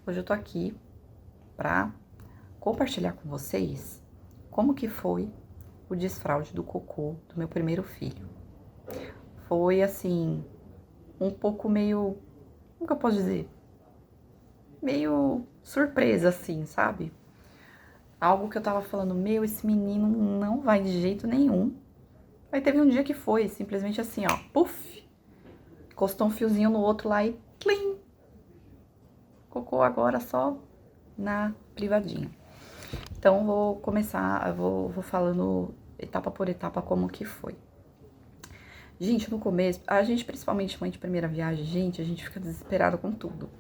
Hoje eu tô aqui pra compartilhar com vocês como que foi o desfraude do cocô do meu primeiro filho. Foi assim, um pouco meio, como que eu posso dizer? Meio surpresa assim, sabe? Algo que eu tava falando, meu, esse menino não vai de jeito nenhum. Aí teve um dia que foi, simplesmente assim, ó, puf, encostou um fiozinho no outro lá e plim, cocô agora só na privadinha. Então, vou começar, vou falando etapa por etapa como que foi. Gente, no começo, a gente, principalmente mãe de primeira viagem, gente, a gente fica desesperada com tudo.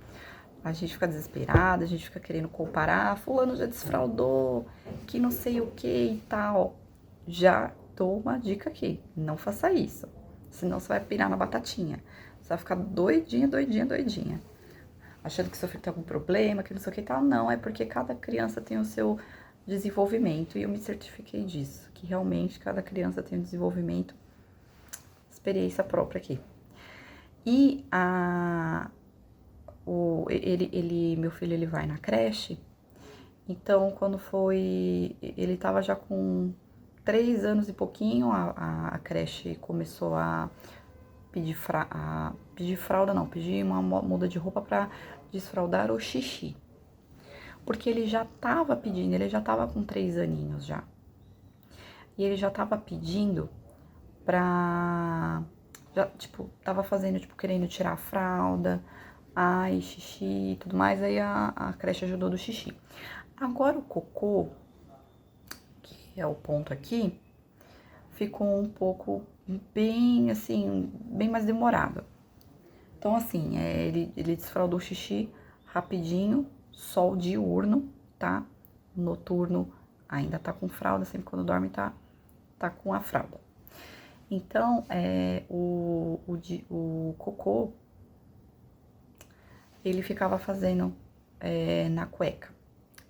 A gente fica desesperada, a gente fica querendo comparar, fulano já desfraudou, que não sei o que e tal. Já dou uma dica aqui, não faça isso, senão você vai pirar na batatinha. Você vai ficar doidinha, doidinha, doidinha. Achando que seu filho tem algum problema, que não sei o que e tal. Não, é porque cada criança tem o seu desenvolvimento e eu me certifiquei disso, que realmente cada criança tem um desenvolvimento, experiência própria aqui. E meu filho, ele vai na creche, então quando foi, ele tava já com 3 anos e pouquinho, a creche começou a pedir fralda, não, pedir uma muda de roupa pra desfraldar o xixi. Porque ele já tava pedindo, ele já tava com 3 aninhos já. E ele já tava pedindo já, tipo, tava fazendo, tipo, querendo tirar a fralda, ai, xixi e tudo mais, aí a creche ajudou do xixi. Agora o cocô, que é o ponto aqui, ficou um pouco bem, assim, bem mais demorado. Então, assim, ele desfraldou o xixi rapidinho, sol diurno, tá? Noturno ainda tá com fralda, sempre quando dorme tá com a fralda. Então, o cocô, ele ficava fazendo na cueca.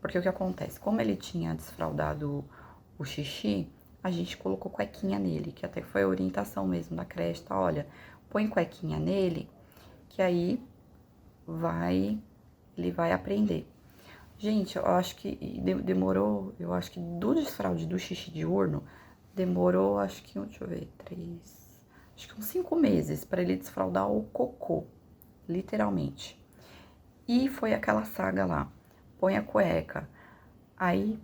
Porque o que acontece? Como ele tinha desfraldado o xixi, a gente colocou cuequinha nele, que até foi a orientação mesmo da creche, tá? Olha, põe cuequinha nele, que aí ele vai aprender. Gente, eu acho que demorou, eu acho que do desfraude do xixi diurno, demorou, acho que, deixa eu ver, acho que uns 5 meses para ele desfraldar o cocô, literalmente. E foi aquela saga lá, põe a cueca. Aí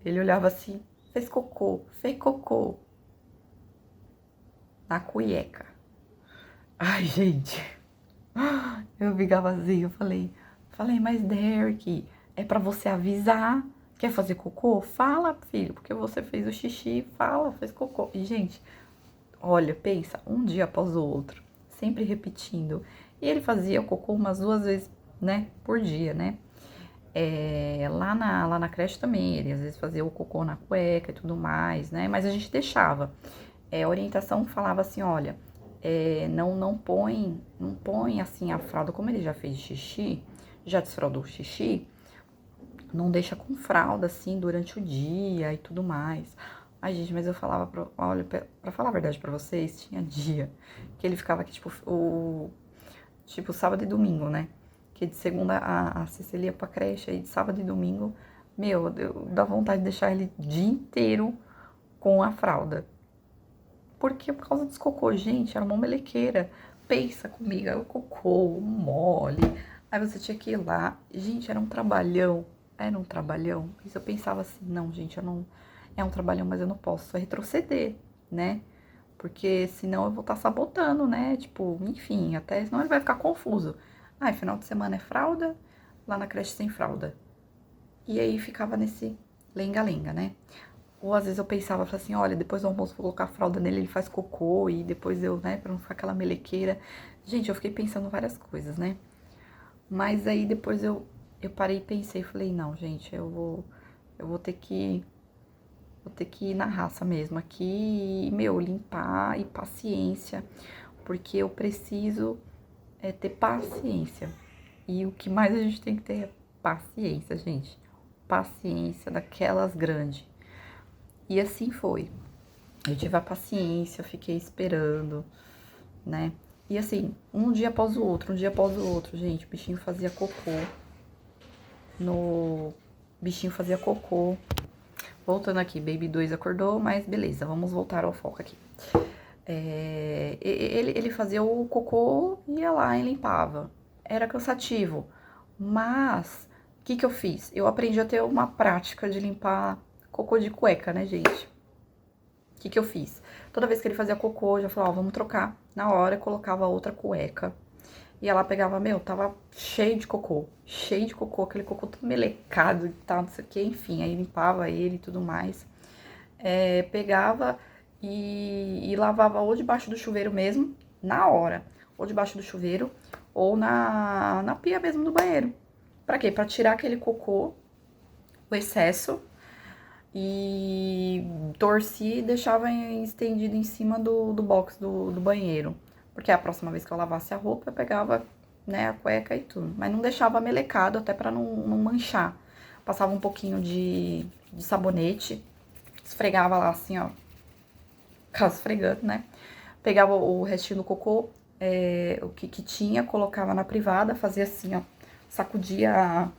ele olhava assim, fez cocô na cueca. Ai, gente, eu ficava assim, eu falei, mas Derek, é pra você avisar. Quer fazer cocô? Fala, filho, porque você fez o xixi, fala, fez cocô. E, gente, olha, pensa, um dia após o outro, sempre repetindo. E ele fazia o cocô umas 2 vezes, né, por dia, né? Lá na creche também, ele às vezes fazia o cocô na cueca e tudo mais, né? Mas a gente deixava. A orientação falava assim, olha, não põe assim a fralda, como ele já fez xixi, já desfraldou o xixi, não deixa com fralda assim durante o dia e tudo mais. Ai, gente, mas eu falava, olha, pra falar a verdade pra vocês, tinha dia que ele ficava aqui, tipo sábado e domingo, né? Que de segunda a Cecília ia pra creche, aí de sábado e domingo, meu, dá vontade de deixar ele o dia inteiro com a fralda. Porque por causa dos cocô, gente, era uma melequeira. Pensa comigo, aí o cocô, mole. Aí você tinha que ir lá. Gente, era um trabalhão. Era um trabalhão. Mas eu pensava assim, não, gente, eu não. É um trabalhão, mas eu não posso retroceder, né? Porque senão eu vou estar sabotando, né? Tipo, enfim, até senão ele vai ficar confuso. Ah, final de semana é fralda, lá na creche sem fralda. E aí ficava nesse lenga-lenga, né? Ou às vezes eu pensava assim, olha, depois do almoço vou colocar a fralda nele, ele faz cocô e depois eu, né, pra não ficar aquela melequeira. Gente, eu fiquei pensando várias coisas, né? Mas aí depois eu parei e pensei, falei, não, gente, eu vou ter que ir na raça mesmo aqui e, meu, limpar e paciência, porque eu preciso ter paciência. E o que mais a gente tem que ter é paciência, gente. Paciência daquelas grandes. E assim foi. Eu tive a paciência, fiquei esperando, né? E assim, um dia após o outro, gente, o bichinho fazia cocô. no bichinho fazia cocô. Voltando aqui, Baby 2 acordou, mas beleza, vamos voltar ao foco aqui. Ele fazia o cocô, ia lá e limpava. Era cansativo, mas o que eu fiz? Eu aprendi a ter uma prática de limpar cocô de cueca, né, gente? O que eu fiz? Toda vez que ele fazia cocô, eu já falava, ó, vamos trocar. Na hora, eu colocava outra cueca. E ela pegava, meu, tava cheio de cocô, aquele cocô todo melecado e tal, não sei o que, enfim, aí limpava ele e tudo mais. Pegava e lavava ou debaixo do chuveiro mesmo, na hora, ou debaixo do chuveiro, ou na pia mesmo do banheiro. Pra quê? Pra tirar aquele cocô, o excesso, e torcia e deixava estendido em cima do box do banheiro. Porque a próxima vez que eu lavasse a roupa, eu pegava, né, a cueca e tudo. Mas não deixava melecado, até pra não manchar. Passava um pouquinho de sabonete, esfregava lá assim, ó, esfregando, né? Pegava o restinho do cocô, o que tinha, colocava na privada, fazia assim, ó, sacudia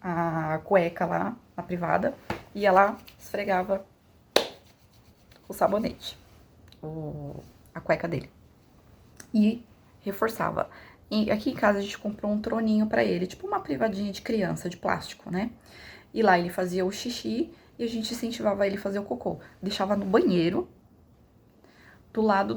a cueca lá na privada, ia lá, esfregava o sabonete, a cueca dele. E reforçava. E aqui em casa a gente comprou um troninho pra ele, tipo uma privadinha de criança, de plástico, né? E lá ele fazia o xixi e a gente incentivava ele a fazer o cocô. Deixava no banheiro, do lado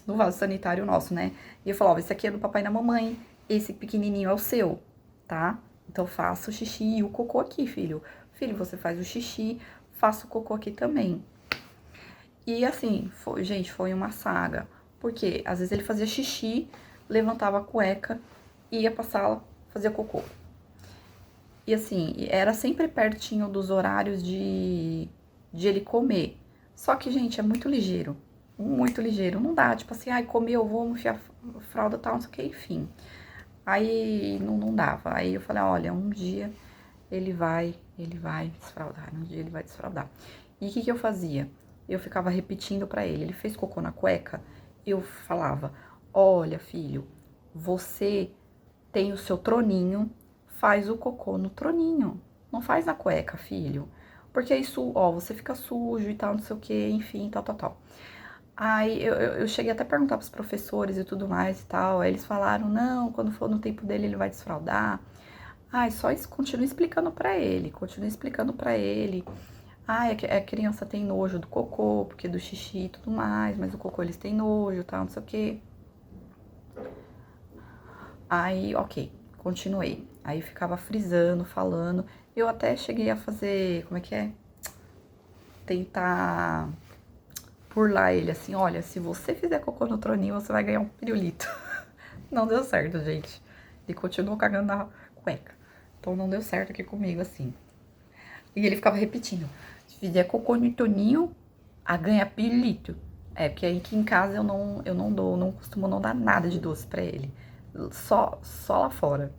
do vaso sanitário nosso, né? E eu falava, esse aqui é do papai e da mamãe, esse pequenininho é o seu, tá? Então faça o xixi e o cocô aqui, filho. Filho, você faz o xixi, faça o cocô aqui também. E assim, gente, foi uma saga. Porque às vezes ele fazia xixi, levantava a cueca, ia pra sala, fazia cocô. E assim, era sempre pertinho dos horários de ele comer. Só que, gente, é muito ligeiro. Muito ligeiro. Não dá, tipo assim, ai, comeu, vou enfiar fralda e tal, não sei o que, enfim. Aí não dava. Aí eu falei, olha, um dia ele vai desfraldar. Um dia ele vai desfraldar. E o que eu fazia? Eu ficava repetindo pra ele. Ele fez cocô na cueca, eu falava, olha, filho, você tem o seu troninho, faz o cocô no troninho. Não faz na cueca, filho. Porque isso, ó, você fica sujo e tal, não sei o que, enfim, tal. Aí eu cheguei até a perguntar pros professores e tudo mais e tal. Aí eles falaram, não, quando for no tempo dele, ele vai desfraldar. Ai, só isso, continua explicando pra ele, Ai, a criança tem nojo do cocô, porque do xixi e tudo mais, mas o cocô eles têm nojo, tal, não sei o quê. Aí, ok, continuei. Aí ficava frisando, falando. Eu até cheguei a fazer, como é que é? Tentar burlar ele assim, olha, se você fizer cocô no troninho, você vai ganhar um pirulito. Não deu certo, gente. Ele continuou cagando na cueca. Então não deu certo aqui comigo, assim. E ele ficava repetindo, se fizer cocô no troninho, a ganha pirulito. Porque aí aqui em casa eu não dou, não costumo não dar nada de doce pra ele. Só lá fora.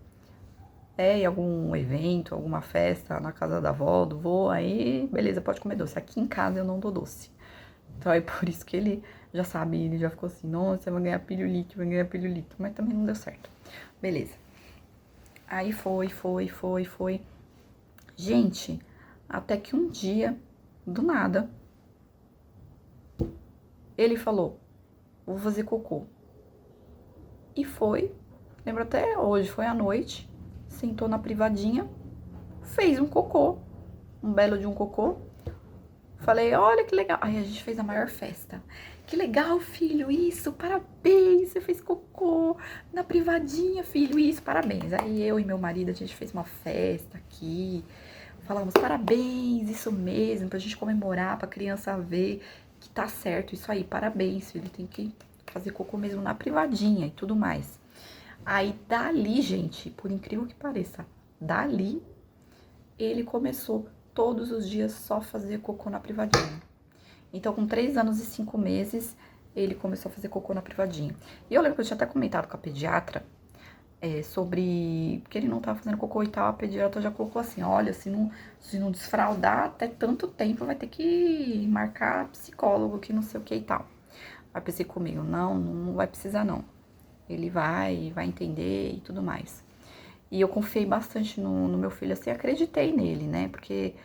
Em algum evento, alguma festa, na casa da avó, do vô, aí beleza, pode comer doce. Aqui em casa eu não dou doce. Então é por isso que ele já sabe, ele já ficou assim, nossa, vai ganhar pirulito, mas também não deu certo. Beleza. Aí foi. Gente, até que um dia, do nada, ele falou, vou fazer cocô. E foi, lembro até hoje, foi à noite, sentou na privadinha, fez um cocô, um belo de um cocô. Falei, olha que legal. Aí a gente fez a maior festa. Que legal, filho, isso, parabéns, você fez cocô na privadinha, filho, isso, parabéns. Aí eu e meu marido, a gente fez uma festa aqui, falamos parabéns, isso mesmo, pra gente comemorar, pra criança ver que tá certo, isso aí, parabéns, filho, tem que fazer cocô mesmo na privadinha e tudo mais. Aí dali, gente, por incrível que pareça, dali ele começou todos os dias só fazer cocô na privadinha. Então, com 3 anos e 5 meses, ele começou a fazer cocô na privadinha. E eu lembro que eu tinha até comentado com a pediatra sobre que ele não tava fazendo cocô e tal. A pediatra já colocou assim, olha, se não desfraldar até tanto tempo, vai ter que marcar psicólogo, que não sei o que e tal. Aí pensei comigo, não vai precisar não. Ele vai entender e tudo mais. E eu confiei bastante no meu filho, assim, acreditei nele, né? Porque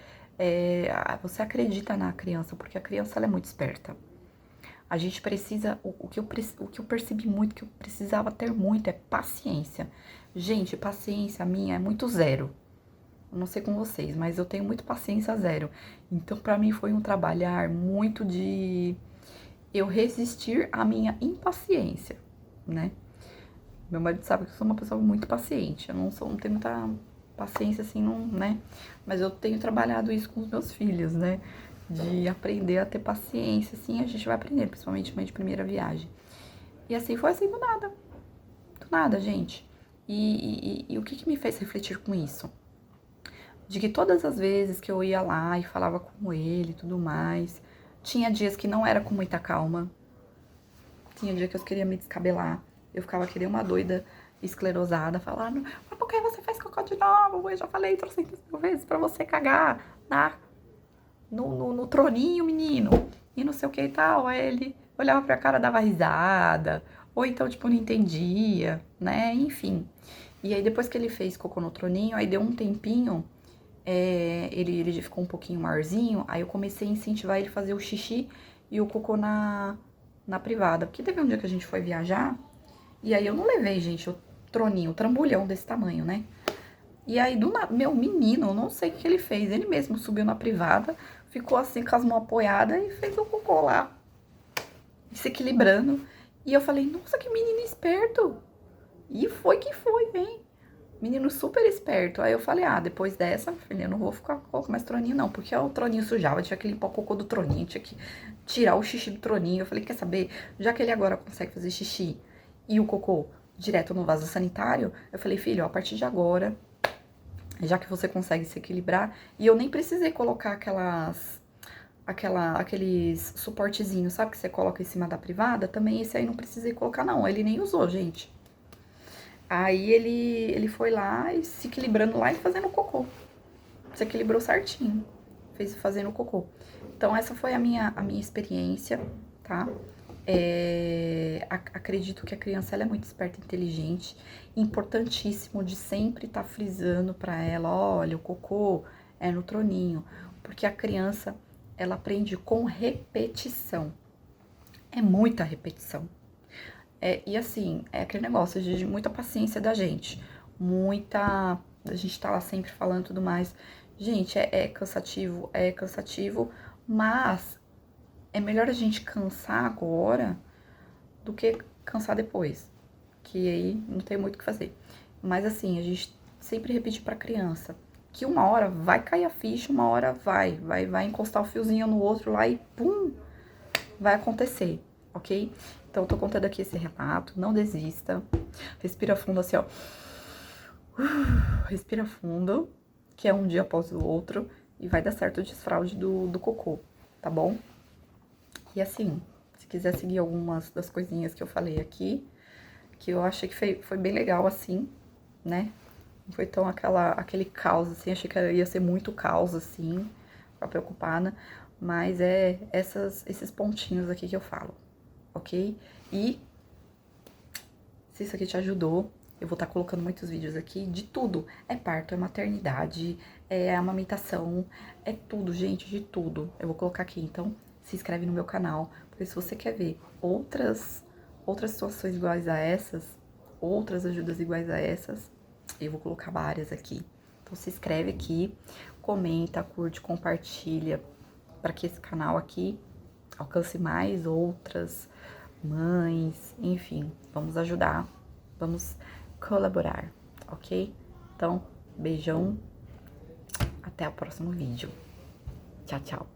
você acredita na criança, porque a criança ela é muito esperta. A gente precisa, o que eu percebi muito, que eu precisava ter muito, é paciência. Gente, paciência minha é muito zero. Eu não sei com vocês, mas eu tenho muito paciência zero. Então, pra mim foi um trabalhar muito de eu resistir à minha impaciência, né? Meu marido sabe que eu sou uma pessoa muito paciente. Eu não tenho muita paciência assim, não, né? Mas eu tenho trabalhado isso com os meus filhos, né? De aprender a ter paciência, assim, a gente vai aprender, principalmente mãe de primeira viagem. E assim foi assim do nada, gente. E o que me fez refletir com isso? De que todas as vezes que eu ia lá e falava com ele e tudo mais, tinha dias que não era com muita calma, tinha dia que eu queria me descabelar, eu ficava que nem uma doida esclerosada, falando, mas por que você faz cocô de novo? Eu já falei 300 mil vezes pra você cagar no troninho, menino, e não sei o que e tal. Aí ele olhava pra cara, dava risada, ou então, tipo, não entendia, né, enfim. E aí depois que ele fez cocô no troninho, aí deu um tempinho, ele ficou um pouquinho maiorzinho, aí eu comecei a incentivar ele a fazer o xixi e o cocô na privada. Porque teve um dia que a gente foi viajar, e aí eu não levei, gente, o troninho, o trambolhão desse tamanho, né? E aí, do nada, meu menino, eu não sei o que ele fez, ele mesmo subiu na privada, ficou assim com as mãos apoiadas e fez o cocô lá, se equilibrando. E eu falei, nossa, que menino esperto! E foi que foi, hein? Menino super esperto. Aí eu falei, depois dessa, filha, eu não vou ficar com mais troninho, não. Porque o troninho sujava, tinha que limpar o cocô do troninho, tinha que tirar o xixi do troninho. Eu falei, quer saber? Já que ele agora consegue fazer xixi e o cocô direto no vaso sanitário, eu falei, filho, a partir de agora, já que você consegue se equilibrar, e eu nem precisei colocar aqueles suportezinhos, sabe, que você coloca em cima da privada, também esse aí não precisei colocar, não. Ele nem usou, gente. Aí ele foi lá e se equilibrando lá e fazendo cocô. Se equilibrou certinho, fazendo cocô. Então essa foi a minha experiência, tá? Acredito que a criança ela é muito esperta e inteligente. Importantíssimo de sempre estar frisando para ela, olha, o cocô é no troninho. Porque a criança, ela aprende com repetição. É muita repetição. E assim, é aquele negócio de muita paciência da gente. Muita. A gente tá lá sempre falando e tudo mais. Gente, é cansativo, mas é melhor a gente cansar agora do que cansar depois. Que aí não tem muito o que fazer. Mas assim, a gente sempre repete pra criança que uma hora vai cair a ficha, uma hora vai encostar o fiozinho no outro lá e pum, vai acontecer, ok? Então, eu tô contando aqui esse relato, não desista. Respira fundo assim, ó. Respira fundo, que é um dia após o outro, e vai dar certo o desfraude do cocô, tá bom? E assim, se quiser seguir algumas das coisinhas que eu falei aqui, que eu achei que foi bem legal assim, né? Não foi tão aquele caos, assim, achei que ia ser muito caos, assim, ficar preocupada, mas esses pontinhos aqui que eu falo, ok? E se isso aqui te ajudou, eu vou estar colocando muitos vídeos aqui de tudo. É parto, é maternidade, é amamentação, é tudo, gente, de tudo. Eu vou colocar aqui, então se inscreve no meu canal, porque se você quer ver outras situações iguais a essas, outras ajudas iguais a essas, eu vou colocar várias aqui. Então se inscreve aqui, comenta, curte, compartilha, para que esse canal aqui alcance mais outras mães, enfim, vamos ajudar, vamos colaborar, ok? Então, beijão, até o próximo vídeo. Tchau, tchau.